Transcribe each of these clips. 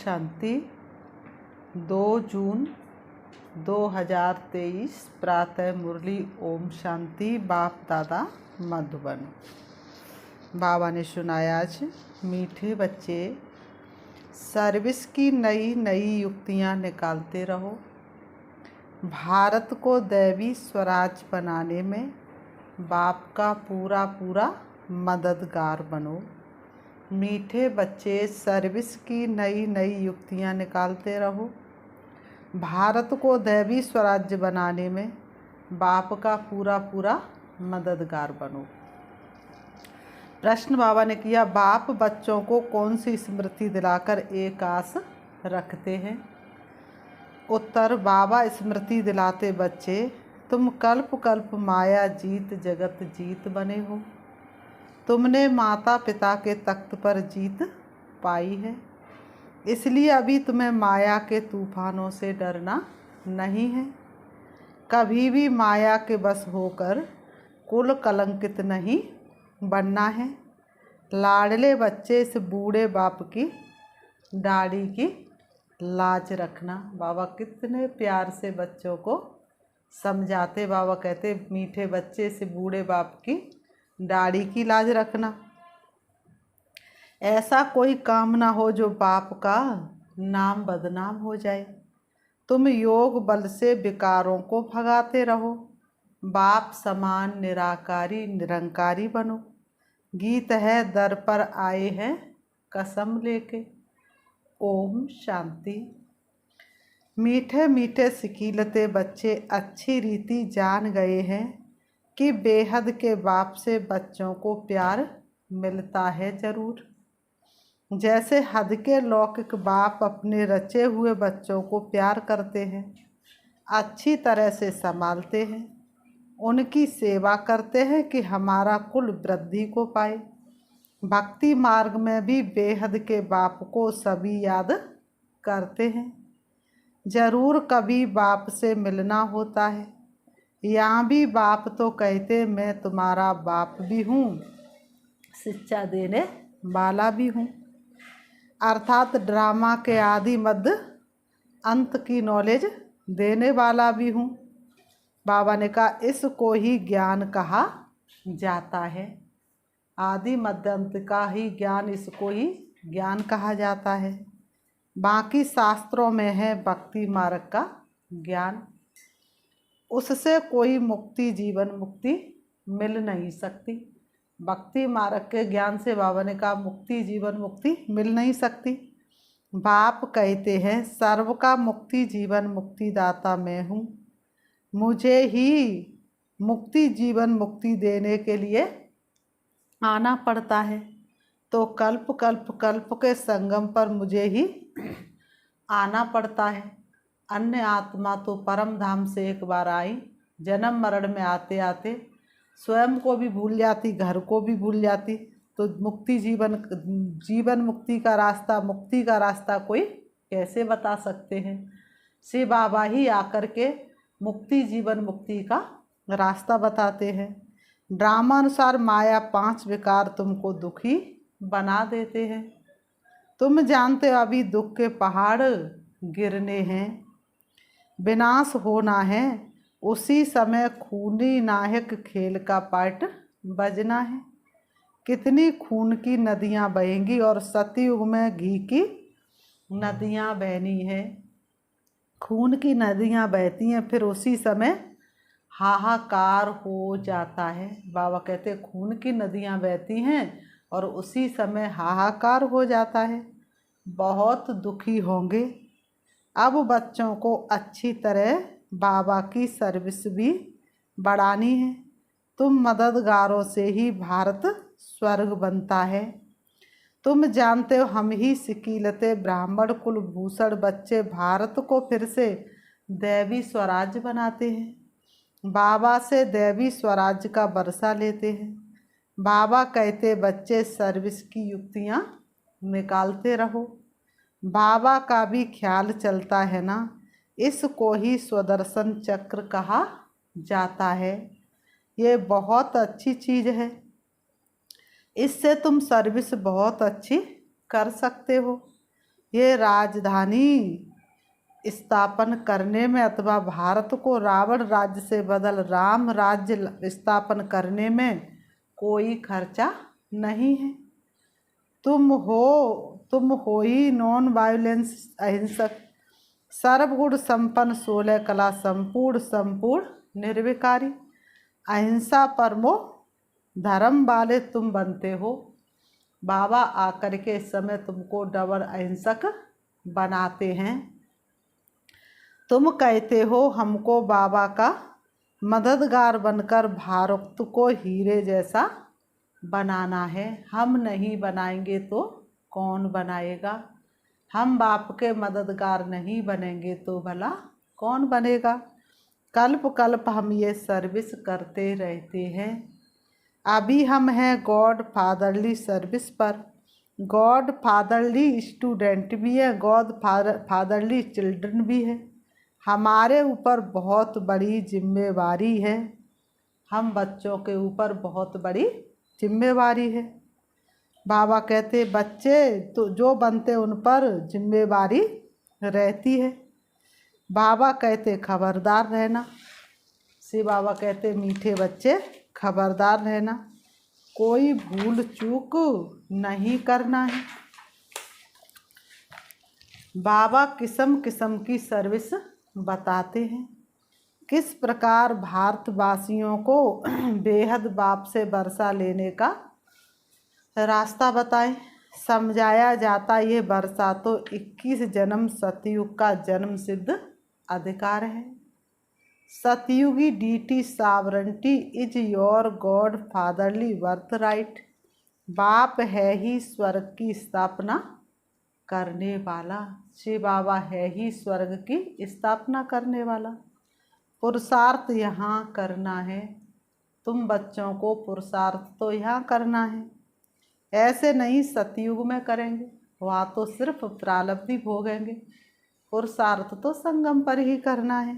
शांति। 2 जून 2023 प्रातः मुरली। ओम शांति। बाप दादा मधुबन। बाबा ने सुनाया आज, मीठे बच्चे सर्विस की नई नई युक्तियां निकालते रहो। भारत को दैवी स्वराज बनाने में बाप का पूरा पूरा मददगार बनो। मीठे बच्चे सर्विस की नई नई युक्तियां निकालते रहो। भारत को दैवी स्वराज्य बनाने में बाप का पूरा पूरा मददगार बनो। प्रश्न बाबा ने किया, बाप बच्चों को कौन सी स्मृति दिलाकर एक आस रखते हैं? उत्तर, बाबा स्मृति दिलाते बच्चे, तुम कल्प कल्प माया जीत जगत जीत बने हो। तुमने माता पिता के तख्त पर जीत पाई है, इसलिए अभी तुम्हें माया के तूफानों से डरना नहीं है। कभी भी माया के बस होकर कुल कलंकित नहीं बनना है। लाडले बच्चे, इस बूढ़े बाप की दाढ़ी की लाज रखना। बाबा कितने प्यार से बच्चों को समझाते। बाबा कहते, मीठे बच्चे से बूढ़े बाप की दाढ़ी की लाज रखना। ऐसा कोई काम ना हो जो बाप का नाम बदनाम हो जाए। तुम योग बल से विकारों को भगाते रहो। बाप समान निराकारी निरंकारी बनो। गीत है, दर पर आए हैं कसम लेके। ओम शांति। मीठे मीठे सिकीलते बच्चे अच्छी रीति जान गए हैं कि बेहद के बाप से बच्चों को प्यार मिलता है जरूर। जैसे हद के लौकिक बाप अपने रचे हुए बच्चों को प्यार करते हैं, अच्छी तरह से संभालते हैं, उनकी सेवा करते हैं कि हमारा कुल वृद्धि को पाए। भक्ति मार्ग में भी बेहद के बाप को सभी याद करते हैं। जरूर कभी बाप से मिलना होता है। यहाँ भी बाप तो कहते, मैं तुम्हारा बाप भी हूँ, शिक्षा देने वाला भी हूँ। अर्थात ड्रामा के आदि मध्य अंत की नॉलेज देने वाला भी हूँ। बाबा ने कहा, इसको ही ज्ञान कहा जाता है। आदि मध्य अंत का ही ज्ञान, इसको ही ज्ञान कहा जाता है। बाकी शास्त्रों में है भक्ति मार्ग का ज्ञान, उससे कोई मुक्ति जीवन मुक्ति मिल नहीं सकती। भक्ति मार्ग के ज्ञान से बाबा ने कहा मुक्ति जीवन मुक्ति मिल नहीं सकती। बाप कहते हैं, सर्व का मुक्ति जीवन मुक्ति दाता मैं हूँ। मुझे ही मुक्ति जीवन मुक्ति देने के लिए आना पड़ता है। तो कल्प कल्प कल्प के संगम पर मुझे ही आना पड़ता है। अन्य आत्मा तो परम धाम से एक बार आई, जन्म मरण में आते आते स्वयं को भी भूल जाती, घर को भी भूल जाती। तो मुक्ति जीवन मुक्ति का रास्ता, मुक्ति का रास्ता कोई कैसे बता सकते हैं? शिव बाबा ही आकर के मुक्ति जीवन मुक्ति का रास्ता बताते हैं। ड्रामा अनुसार माया 5 विकार तुमको दुखी बना देते हैं। तुम जानते हो अभी दुख के पहाड़ गिरने हैं, विनाश होना है। उसी समय खूनी नायक खेल का पार्ट बजना है। कितनी खून की नदियां बहेंगी और सतयुग में घी की नदियां बहनी है। खून की नदियां बहती हैं, फिर उसी समय हाहाकार हो जाता है। बाबा कहते खून की नदियां बहती हैं और उसी समय हाहाकार हो जाता है। बहुत दुखी होंगे। अब बच्चों को अच्छी तरह बाबा की सर्विस भी बढ़ानी है। तुम मददगारों से ही भारत स्वर्ग बनता है। तुम जानते हो हम ही सिकीलते ब्राह्मण कुल भूषण बच्चे भारत को फिर से दैवी स्वराज्य बनाते हैं। बाबा से दैवी स्वराज्य का वर्षा लेते हैं। बाबा कहते, बच्चे सर्विस की युक्तियाँ निकालते रहो। बाबा का भी ख्याल चलता है ना, इसको ही स्वदर्शन चक्र कहा जाता है। ये बहुत अच्छी चीज़ है। इससे तुम सर्विस बहुत अच्छी कर सकते हो। ये राजधानी स्थापन करने में अथवा भारत को रावण राज्य से बदल राम राज्य स्थापन करने में कोई खर्चा नहीं है। तुम हो ही नॉन वायलेंस अहिंसक, सर्वगुण संपन्न, 16 कला संपूर्ण निर्विकारी, अहिंसा परमो धर्म वाले तुम बनते हो। बाबा आकर के इस समय तुमको डबल अहिंसक बनाते हैं। तुम कहते हो हमको बाबा का मददगार बनकर भारत को हीरे जैसा बनाना है। हम नहीं बनाएंगे तो कौन बनाएगा? हम बाप के मददगार नहीं बनेंगे तो भला कौन बनेगा? कल्प कल्प हम ये सर्विस करते रहते हैं। अभी हम हैं गॉड फादरली सर्विस पर। गॉड फादरली स्टूडेंट भी है, गॉड फादरली चिल्ड्रन भी है। हमारे ऊपर बहुत बड़ी जिम्मेवारी है। हम बच्चों के ऊपर बहुत बड़ी जिम्मेवारी है। बाबा कहते बच्चे तो जो बनते उन पर जिम्मेवारी रहती है। बाबा कहते खबरदार रहना। श्री बाबा कहते मीठे बच्चे खबरदार रहना, कोई भूल चूक नहीं करना है। बाबा किस्म किस्म की सर्विस बताते हैं, किस प्रकार भारतवासियों को बेहद बाप से वर्षा लेने का रास्ता बताएं। समझाया जाता ये वर्षा तो 21 जन्म सतयुग का जन्म सिद्ध अधिकार है। सतयुगी deity sovereignty is your God fatherly birthright. बाप है ही स्वर्ग की स्थापना करने वाला। श्री बाबा है ही स्वर्ग की स्थापना करने वाला। पुरुषार्थ यहाँ करना है। तुम बच्चों को पुरुषार्थ तो यहाँ करना है, ऐसे नहीं सतयुग में करेंगे, वहाँ तो सिर्फ प्रारब्धि भोगेंगे। पुरुषार्थ तो संगम पर ही करना है।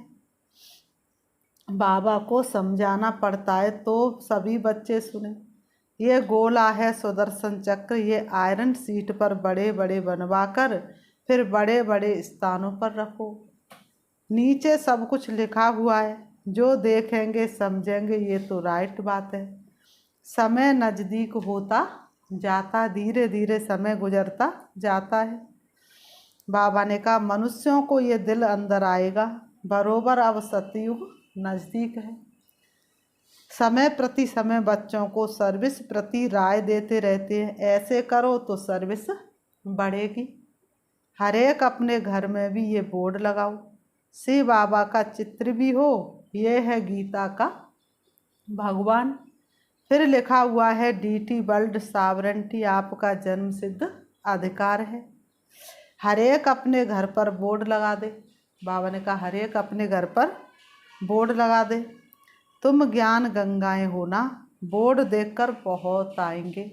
बाबा को समझाना पड़ता है तो सभी बच्चे सुने। ये गोला है सुदर्शन चक्र, ये आयरन सीट पर बड़े बड़े बनवाकर फिर बड़े बड़े स्थानों पर रखो। नीचे सब कुछ लिखा हुआ है, जो देखेंगे समझेंगे ये तो राइट बात है। समय नज़दीक होता जाता, धीरे धीरे समय गुजरता जाता है। बाबा ने कहा मनुष्यों को ये दिल अंदर आएगा बरोबर अब सतयुग नज़दीक है। समय प्रति समय बच्चों को सर्विस प्रति राय देते रहते हैं, ऐसे करो तो सर्विस बढ़ेगी। हर एक अपने घर में भी ये बोर्ड लगाओ, श्री बाबा का चित्र भी हो, ये है गीता का भगवान। फिर लिखा हुआ है डीटी वर्ल्ड सावरेंटी आपका जन्म सिद्ध अधिकार है। हर एक अपने घर पर बोर्ड लगा दे। बाबा ने कहा हर एक अपने घर पर बोर्ड लगा दे। तुम ज्ञान गंगाएं हो ना, बोर्ड देखकर बहुत आएंगे।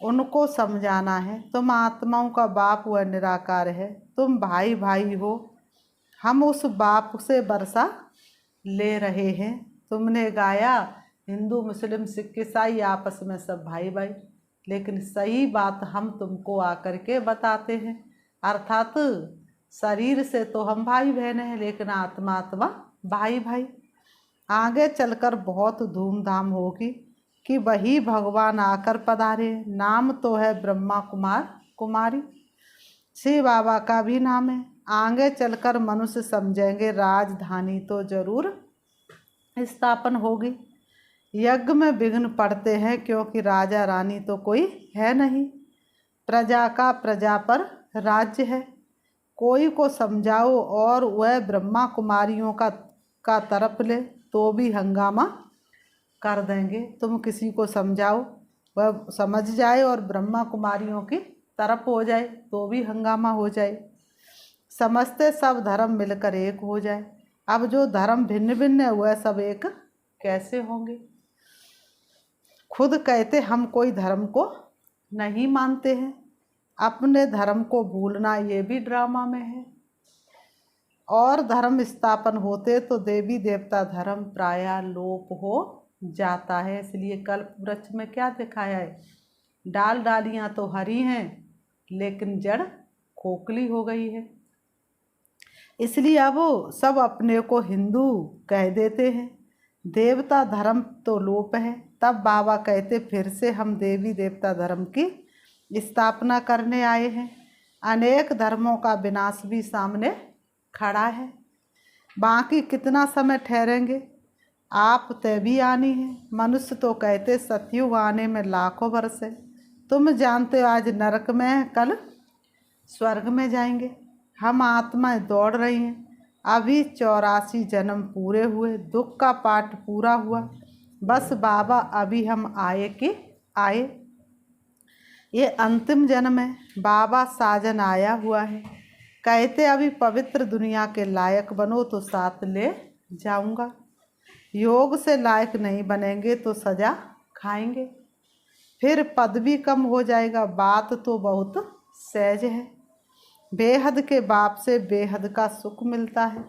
उनको समझाना है तुम आत्माओं का बाप व निराकार है, तुम भाई भाई हो। हम उस बाप से वर्षा ले रहे हैं। तुमने गाया हिंदू मुस्लिम सिख ईसाई आपस में सब भाई भाई, लेकिन सही बात हम तुमको आकर के बताते हैं। अर्थात शरीर से तो हम भाई बहन हैं, लेकिन आत्मा भाई भाई। आगे चलकर बहुत धूमधाम होगी कि वही भगवान आकर पधारे। नाम तो है ब्रह्मा कुमार कुमारी, श्री बाबा का भी नाम है। आगे चलकर मनुष्य समझेंगे राजधानी तो जरूर स्थापन होगी। यज्ञ में विघ्न पड़ते हैं क्योंकि राजा रानी तो कोई है नहीं। प्रजा का प्रजा पर राज्य है। कोई को समझाओ और वह ब्रह्मा कुमारियों का तरफ ले तो भी हंगामा कर देंगे। तुम किसी को समझाओ वह समझ जाए और ब्रह्मा कुमारियों की तरफ हो जाए तो भी हंगामा हो जाए। समझते सब धर्म मिलकर एक हो जाए। अब जो धर्म भिन्न भिन्न है वह सब एक कैसे होंगे? खुद कहते हम कोई धर्म को नहीं मानते हैं। अपने धर्म को भूलना ये भी ड्रामा में है। और धर्म स्थापन होते तो देवी देवता धर्म प्रायः लोप हो जाता है। इसलिए कल्प वृक्ष में क्या दिखाया है? डाल डालियां तो हरी हैं लेकिन जड़ खोखली हो गई है। इसलिए अब सब अपने को हिंदू कह देते हैं। देवता धर्म तो लोप है। तब बाबा कहते फिर से हम देवी देवता धर्म की स्थापना करने आए हैं। अनेक धर्मों का विनाश भी सामने खड़ा है। बाकी कितना समय ठहरेंगे? आप तय भी आनी है। मनुष्य तो कहते सतयुग आने में लाखों वर्ष है। तुम जानते हो आज नरक में है, कल स्वर्ग में जाएंगे। हम आत्माएं दौड़ रही हैं। अभी 84 जन्म पूरे हुए, दुख का पाठ पूरा हुआ। बस बाबा अभी हम आए कि आए, ये अंतिम जन्म है। बाबा साजन आया हुआ है। कहते अभी पवित्र दुनिया के लायक बनो तो साथ ले जाऊंगा। योग से लायक नहीं बनेंगे तो सजा खाएंगे, फिर पद भी कम हो जाएगा। बात तो बहुत सहज है। बेहद के बाप से बेहद का सुख मिलता है।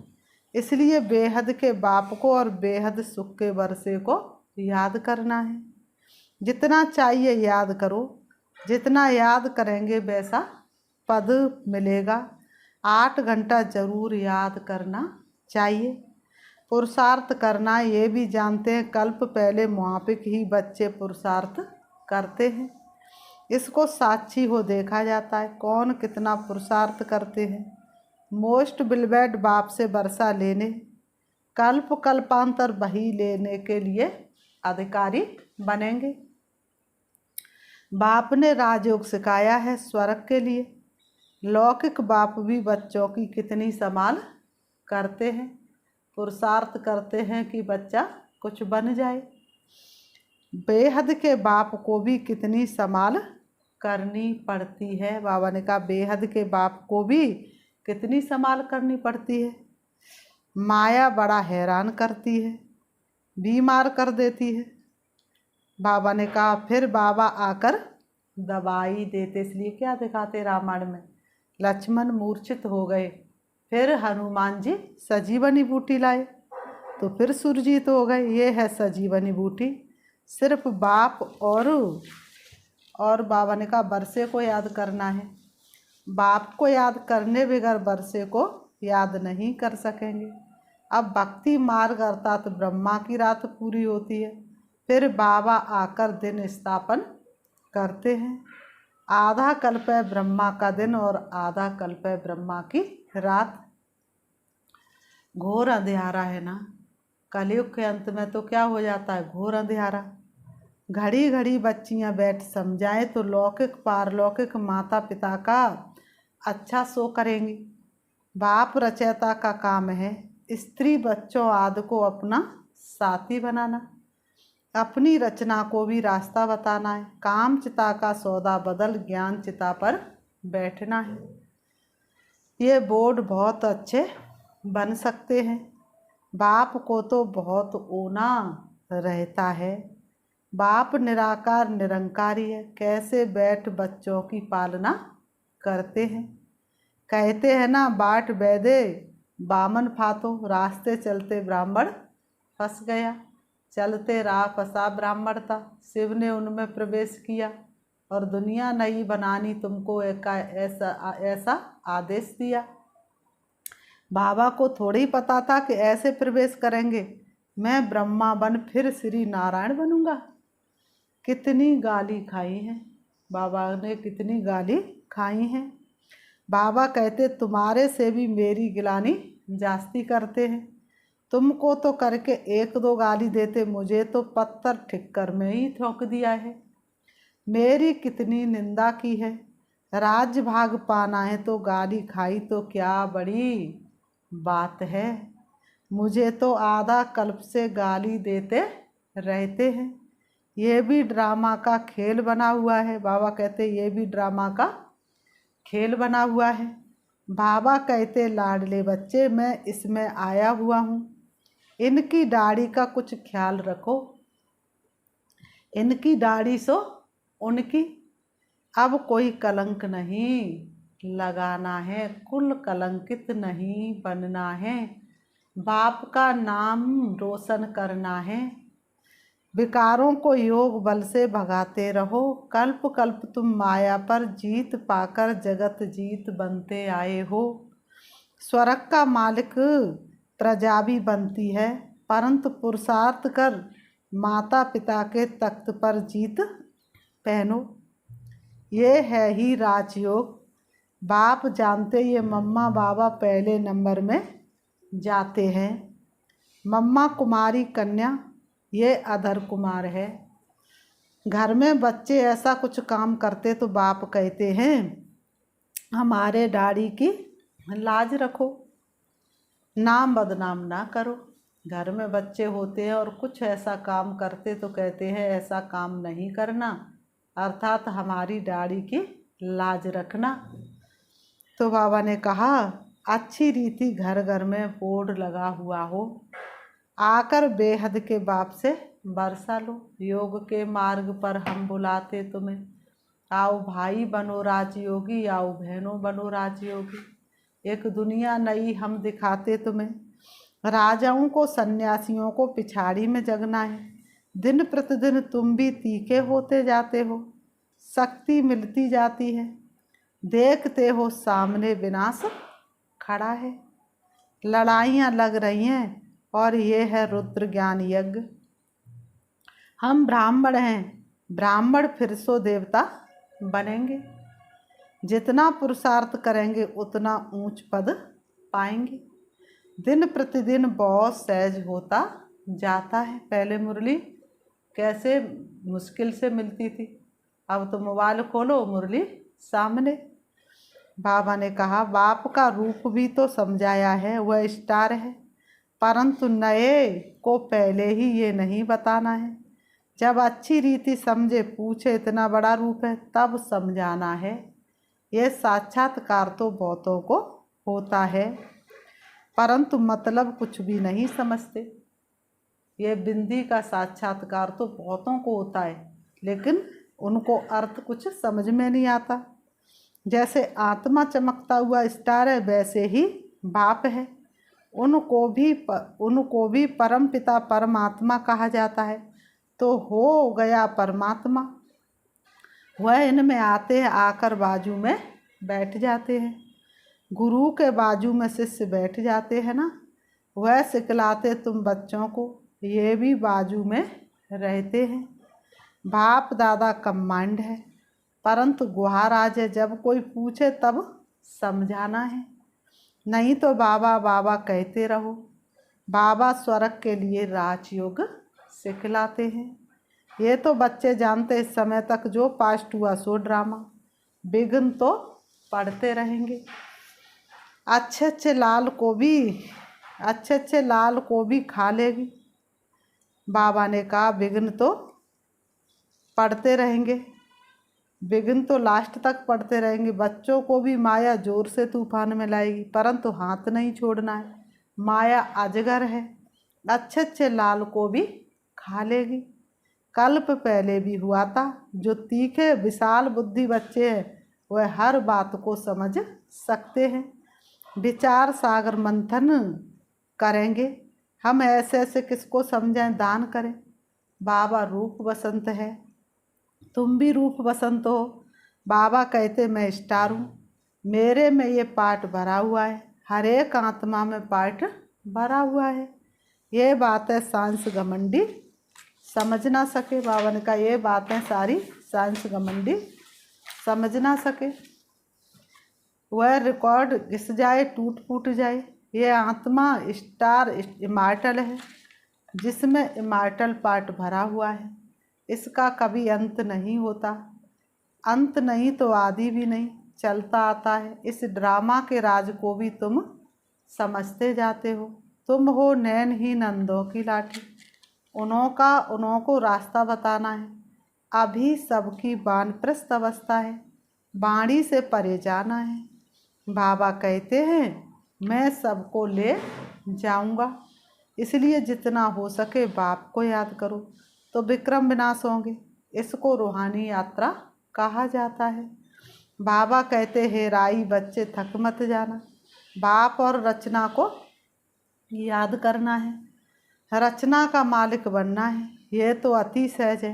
इसलिए बेहद के बाप को और बेहद सुख के वर्षे को याद करना है। जितना चाहिए याद करो। जितना याद करेंगे वैसा पद मिलेगा। 8 घंटा जरूर याद करना चाहिए। पुरुषार्थ करना ये भी जानते हैं। कल्प पहले मुआफिक ही बच्चे पुरुषार्थ करते हैं। इसको साक्षी हो देखा जाता है कौन कितना पुरुषार्थ करते हैं। मोस्ट बिलवेड बाप से वर्षा लेने, कल्प कल्पांतर बही लेने के लिए अधिकारी बनेंगे। बाप ने राजयोग सिखाया है स्वर्ग के लिए। लौकिक बाप भी बच्चों की कितनी संभाल करते हैं। पुरुषार्थ करते हैं कि बच्चा कुछ बन जाए। बेहद के बाप को भी कितनी संभाल करनी पड़ती है। बाबा ने कहा बेहद के बाप को भी कितनी संभाल करनी पड़ती है। माया बड़ा हैरान करती है, बीमार कर देती है। बाबा ने कहा फिर बाबा आकर दवाई देते। इसलिए क्या दिखाते रामायण में, लक्ष्मण मूर्छित हो गए, फिर हनुमान जी सजीवनी बूटी लाए तो फिर सुरजीत हो गए। ये है सजीवनी बूटी। सिर्फ बाप और बाबा ने कहा वर्षे को याद करना है। बाप को याद करने बगैर वर्षे को याद नहीं कर सकेंगे। अब भक्ति मार्ग अर्थात ब्रह्मा की रात पूरी होती है। फिर बाबा आकर दिन स्थापन करते हैं। आधा कल्प है ब्रह्मा का दिन और आधा कल्प है ब्रह्मा की रात। घोर अंधियारा है ना। कलयुग के अंत में तो क्या हो जाता है, घोर अंधियारा। घड़ी घड़ी बच्चियां बैठ समझाएं तो लौकिक पारलौकिक माता पिता का अच्छा सो करेंगी। बाप रचयिता का काम है स्त्री बच्चों आदि को अपना साथी बनाना, अपनी रचना को भी रास्ता बताना है। काम चिता का सौदा बदल ज्ञान चिता पर बैठना है। ये बोर्ड बहुत अच्छे बन सकते हैं। बाप को तो बहुत ऊना रहता है। बाप निराकार निरंकारी है। कैसे बैठ बच्चों की पालना करते हैं। कहते हैं ना बाट बैदे बामन फातो, रास्ते चलते ब्राह्मण फंस गया। चलते राह फंसा ब्राह्मण था, शिव ने उनमें प्रवेश किया और दुनिया नई बनानी तुमको ऐसा आदेश दिया। बाबा को थोड़ी ही पता था कि ऐसे प्रवेश करेंगे मैं ब्रह्मा बन फिर श्री नारायण बनूंगा। कितनी गाली खाई है बाबा ने, कितनी गाली खाई हैं। बाबा कहते तुम्हारे से भी मेरी गिलानी जास्ती करते हैं। तुमको तो करके 1-2 गाली देते, मुझे तो पत्थर ठिक्कर में ही ठोक दिया है। मेरी कितनी निंदा की है। राज्य भाग पाना है तो गाली खाई तो क्या बड़ी बात है। मुझे तो आधा कल्प से गाली देते रहते हैं। ये भी ड्रामा का खेल बना हुआ है। बाबा कहते ये भी ड्रामा का खेल बना हुआ है। बाबा कहते लाडले बच्चे मैं इसमें आया हुआ हूँ, इनकी दाढ़ी का कुछ ख्याल रखो। इनकी दाढ़ी सो उनकी। अब कोई कलंक नहीं लगाना है, कुल कलंकित नहीं बनना है। बाप का नाम रोशन करना है। विकारों को योग बल से भगाते रहो। कल्प कल्प तुम माया पर जीत पाकर जगत जीत बनते आए हो। स्वर्ग का मालिक प्रजा भी बनती है, परंतु पुरुषार्थ कर माता पिता के तख्त पर जीत पहनो। ये है ही राजयोग। बाप जानते ये मम्मा बाबा पहले नंबर में जाते हैं। मम्मा कुमारी कन्या, ये अधर कुमार है। घर में बच्चे ऐसा कुछ काम करते तो बाप कहते हैं हमारे डैडी की लाज रखो, नाम बदनाम ना करो। घर में बच्चे होते हैं और कुछ ऐसा काम करते तो कहते हैं ऐसा काम नहीं करना, अर्थात हमारी डैडी की लाज रखना। तो बाबा ने कहा अच्छी रीति घर घर में बोर्ड लगा हुआ हो, आकर बेहद के बाप से बरसा लो। योग के मार्ग पर हम बुलाते तुम्हें, आओ भाई बनो राजयोगी, आओ बहनों बनो राजयोगी। एक दुनिया नई हम दिखाते तुम्हें। राजाओं को सन्यासियों को पिछाड़ी में जगना है। दिन प्रतिदिन तुम भी तीखे होते जाते हो, शक्ति मिलती जाती है। देखते हो सामने विनाश खड़ा है, लड़ाइयाँ लग रही हैं और ये है रुद्र ज्ञान यज्ञ। हम ब्राह्मण हैं, ब्राह्मण फिर सो देवता बनेंगे। जितना पुरुषार्थ करेंगे उतना ऊंच पद पाएंगे। दिन प्रतिदिन बहुत सहज होता जाता है। पहले मुरली कैसे मुश्किल से मिलती थी, अब तो मोबाइल खोलो मुरली सामने। बाबा ने कहा बाप का रूप भी तो समझाया है, वह स्टार है, परंतु नए को पहले ही ये नहीं बताना है। जब अच्छी रीति समझे पूछे इतना बड़ा रूप है तब समझाना है। ये साक्षात्कार तो बहुतों को होता है, परंतु मतलब कुछ भी नहीं समझते। ये बिंदी का साक्षात्कार तो बहुतों को होता है, लेकिन उनको अर्थ कुछ समझ में नहीं आता। जैसे आत्मा चमकता हुआ स्टार है, वैसे ही बाप है। उनको भी परम पिता परमात्मा कहा जाता है। तो हो गया परमात्मा, वह इनमें आते हैं, आकर बाजू में बैठ जाते हैं। गुरु के बाजू में शिष्य बैठ जाते हैं ना, वह सिखलाते तुम बच्चों को, ये भी बाजू में रहते हैं। बाप दादा कमांड है, परंतु गुहार आज है, जब कोई पूछे तब समझाना है, नहीं तो बाबा बाबा कहते रहो। बाबा स्वर्ग के लिए राजयोग सिखलाते हैं। ये तो बच्चे जानते इस समय तक जो पास्ट हुआ सो ड्रामा, विघ्न तो पढ़ते रहेंगे। अच्छे अच्छे लाल को भी खा लेगी। बाबा ने कहा विघ्न तो पढ़ते रहेंगे, विघ्न तो लास्ट तक पढ़ते रहेंगे। बच्चों को भी माया जोर से तूफान में लाएगी, परंतु हाथ नहीं छोड़ना है। माया अजगर है, अच्छे अच्छे लाल को भी खा लेगी। कल्प पहले भी हुआ था। जो तीखे विशाल बुद्धि बच्चे हैं वह हर बात को समझ सकते हैं। विचार सागर मंथन करेंगे हम, ऐसे ऐसे किसको समझाएं, दान करें। बाबा रूप बसंत है, तुम भी रूप बसंत हो। बाबा कहते मैं स्टार हूँ, मेरे में ये पार्ट भरा हुआ है, हर एक आत्मा में पार्ट भरा हुआ है। ये बात है सांस घमंडी समझ ना सके। बाबा ने कहा ये बातें सारी सांस घमंडी समझ ना सके। वह रिकॉर्ड घिस जाए, टूट फूट जाए। ये आत्मा स्टार इमार्टल है, जिसमें इमार्टल पार्ट भरा हुआ है। इसका कभी अंत नहीं होता, अंत नहीं तो आदि भी नहीं, चलता आता है। इस ड्रामा के राज को भी तुम समझते जाते हो। तुम हो नैनहीन अंधों की लाठी, उन्हों को रास्ता बताना है। अभी सबकी वानप्रस्थ अवस्था है, बाणी से परे जाना है। बाबा कहते हैं मैं सबको ले जाऊंगा, इसलिए जितना हो सके बाप को याद करो तो विक्रम विनाश होंगे। इसको रूहानी यात्रा कहा जाता है। बाबा कहते हैं राई बच्चे थक मत जाना, बाप और रचना को याद करना है, रचना का मालिक बनना है। यह तो अति सहज है।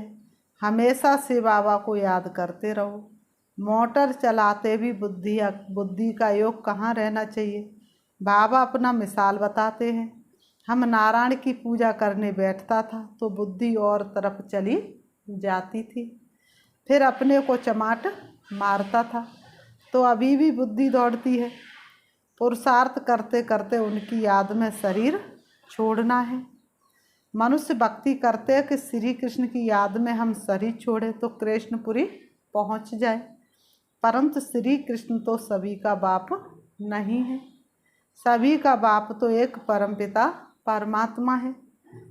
हमेशा से बाबा को याद करते रहो। मोटर चलाते भी बुद्धि का योग कहाँ रहना चाहिए। बाबा अपना मिसाल बताते हैं। हम नारायण की पूजा करने बैठता था तो बुद्धि और तरफ चली जाती थी, फिर अपने को चमाट मारता था, तो अभी भी बुद्धि दौड़ती है। पुरुषार्थ करते करते उनकी याद में शरीर छोड़ना है। मनुष्य भक्ति करते हैं कि श्री कृष्ण की याद में हम शरीर छोड़े तो कृष्णपुरी पहुंच जाए, परंतु श्री कृष्ण तो सभी का बाप नहीं है। सभी का बाप तो एक परमपिता परमात्मा है।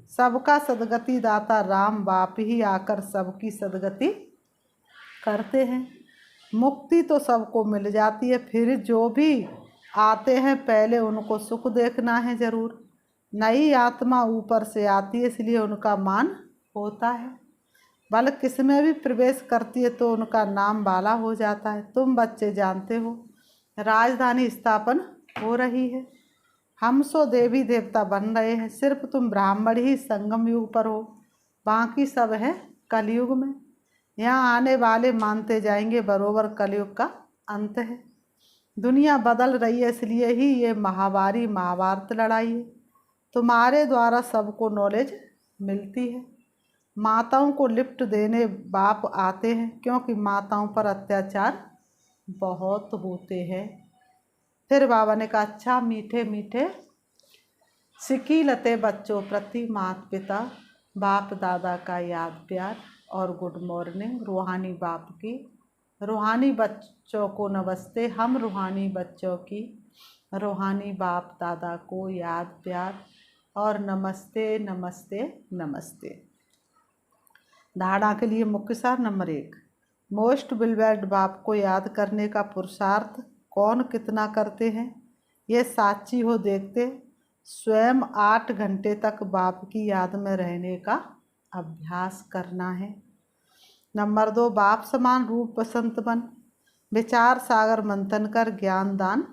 सबका सदगति दाता राम बाप ही आकर सबकी सदगति करते हैं। मुक्ति तो सबको मिल जाती है, फिर जो भी आते हैं पहले उनको सुख देखना है जरूर। नई आत्मा ऊपर से आती है इसलिए उनका मान होता है। बल किसमें भी प्रवेश करती है तो उनका नाम बाला हो जाता है। तुम बच्चे जानते हो राजधानी स्थापन हो रही है। हम सो देवी देवता बन रहे हैं। सिर्फ तुम ब्राह्मण ही संगम युग पर हो, बाकी सब है कलयुग में। यहाँ आने वाले मानते जाएंगे बरोबर कलयुग का अंत है। दुनिया बदल रही है इसलिए ही ये महाभारत लड़ाई है। तुम्हारे द्वारा सबको नॉलेज मिलती है। माताओं को लिफ्ट देने बाप आते हैं क्योंकि माताओं पर अत्याचार बहुत होते हैं। फिर बाबा ने कहा अच्छा मीठे मीठे सिकीलते बच्चों प्रति माता पिता बाप दादा का याद प्यार और गुड मॉर्निंग। रूहानी बाप की रूहानी बच्चों को नमस्ते। हम रूहानी बच्चों की रूहानी बाप दादा को याद प्यार और नमस्ते नमस्ते नमस्ते। धारणा के लिए मुख्य सार नंबर 1, मोस्ट बिलवर्ड बाप को याद करने का पुरुषार्थ कौन कितना करते हैं ये साक्षी हो देखते। स्वयं 8 घंटे तक बाप की याद में रहने का अभ्यास करना है। नंबर 2, बाप समान रूप बसंत बन विचार सागर मंथन कर ज्ञान दान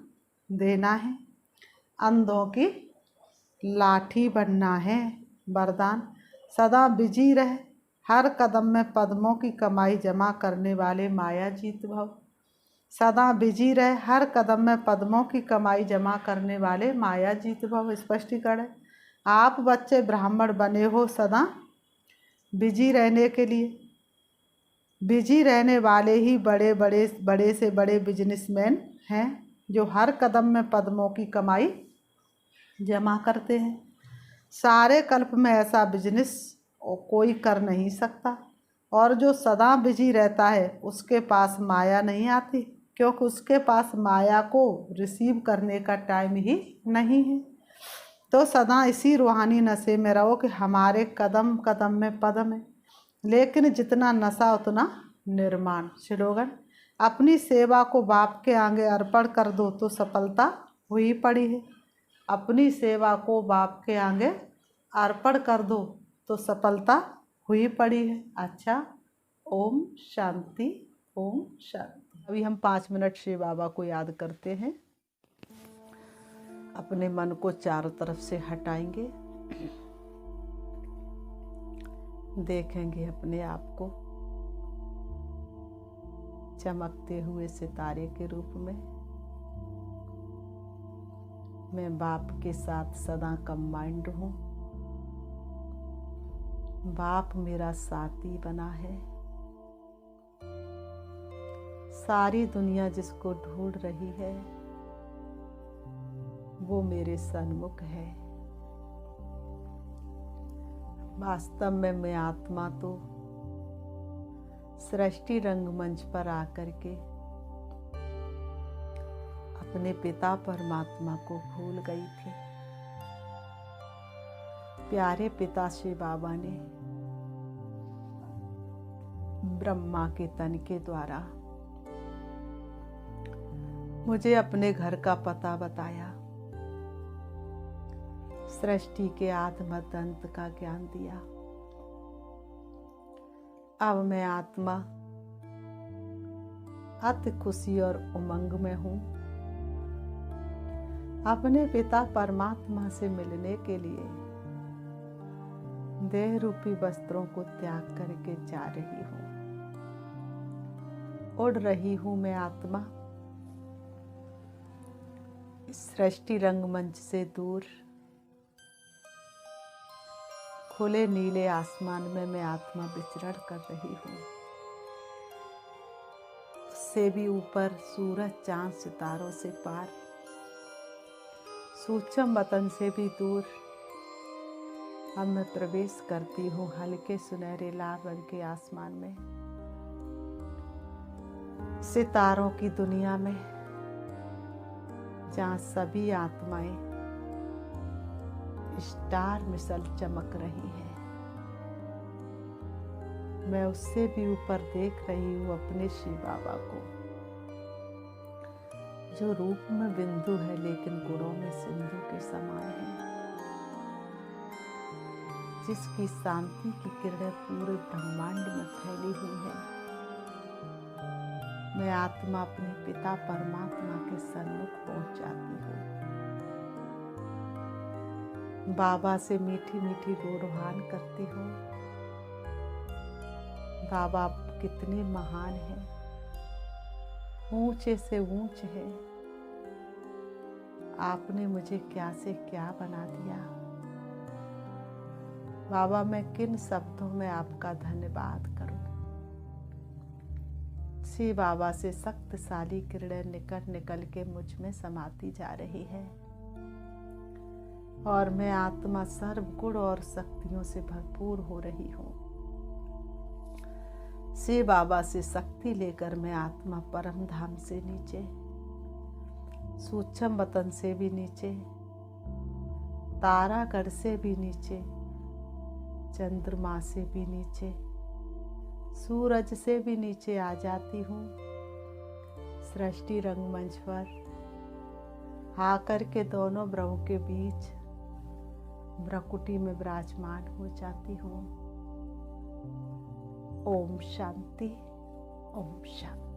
देना है। अंधों की लाठी बनना है। वरदान, सदा बिजी रहे, हर कदम में पद्मों की कमाई जमा करने वाले माया जीत भव। सदा बिजी रहे, हर कदम में पद्मों की कमाई जमा करने वाले माया जीत भव। स्पष्टीकरण है, आप बच्चे ब्राह्मण बने हो सदा बिजी रहने के लिए। बिजी रहने वाले ही बड़े से बड़े बिजनेसमैन हैं जो हर कदम में पद्मों की कमाई जमा करते हैं। सारे कल्प में ऐसा बिजनेस कोई कर नहीं सकता, और जो सदा बिजी रहता है उसके पास माया नहीं आती क्योंकि उसके पास माया को रिसीव करने का टाइम ही नहीं है। तो सदा इसी रूहानी नशे में रहो कि हमारे कदम कदम में पद्म है, लेकिन जितना नशा उतना निर्माण। स्लोगन, अपनी सेवा को बाप के आगे अर्पण कर दो तो सफलता हुई पड़ी है। अपनी सेवा को बाप के आगे अर्पण कर दो तो सफलता हुई पड़ी है। अच्छा, ओम शांति, ओम शांति। अभी हम 5 मिनट से बाबा को याद करते हैं। अपने मन को चारों तरफ से हटाएंगे, देखेंगे अपने आप को चमकते हुए सितारे के रूप में। मैं बाप के साथ सदा कंबाइंड हूँ। बाप मेरा साथी बना है। सारी दुनिया जिसको ढूंढ रही है वो मेरे सन्मुख है। वास्तव में मैं आत्मा तो सृष्टि रंगमंच पर आकर के अपने पिता परमात्मा को भूल गई थी। प्यारे पिता श्री बाबा ने ब्रह्मा के तन के द्वारा मुझे अपने घर का पता बताया, सृष्टि के आदि मध्य अंत का ज्ञान दिया। अब मैं आत्मा अति खुशी और उमंग में हूँ। अपने पिता परमात्मा से मिलने के लिए देह रूपी वस्त्रों को त्याग करके जा रही हूँ। उड़ रही हूँ मैं आत्मा इस सृष्टि रंगमंच से दूर। खुले नीले आसमान में मैं आत्मा विचरण कर रही हूँ। उससे भी ऊपर सूरज चांद सितारों से पार, सूक्ष्म वतन से भी दूर। अब मैं प्रवेश करती हूँ हल्के सुनहरे लाल रंग के आसमान में, सितारों की दुनिया में, जहाँ सभी आत्माएं स्टार मिसल चमक रही है। मैं उससे भी ऊपर देख रही हूँ अपने शिव बाबा को, जो रूप में बिंदु है लेकिन गुणों में सिंधु के समान है, जिसकी शांति की किरणें पूरे ब्रह्मांड में फैली हुई है। मैं आत्मा अपने पिता परमात्मा के सन्मुख पहुंच जाती हूँ। बाबा से मीठी मीठी गुणगान करती हूँ। बाबा आप कितने महान हैं, ऊंचे से ऊंच है। आपने मुझे क्या से क्या बना दिया। बाबा मैं किन शब्दों में आपका धन्यवाद करूं। शिव बाबा से शक्तिशाली किरणें निकल निकल के मुझ में समाती जा रही है और मैं आत्मा सर्व गुण और शक्तियों से भरपूर हो रही हूँ। शिव बाबा से शक्ति लेकर मैं आत्मा परम धाम से नीचे, सूक्ष्म वतन से भी नीचे, तारागढ़ से भी नीचे, चंद्रमा से भी नीचे, सूरज से भी नीचे आ जाती हूँ। सृष्टि रंगमंच पर आकर के दोनों ब्रह्मों के बीच भ्रकुटी में विराजमान हो जाती हूँ। ओम शांति, ओम शांति।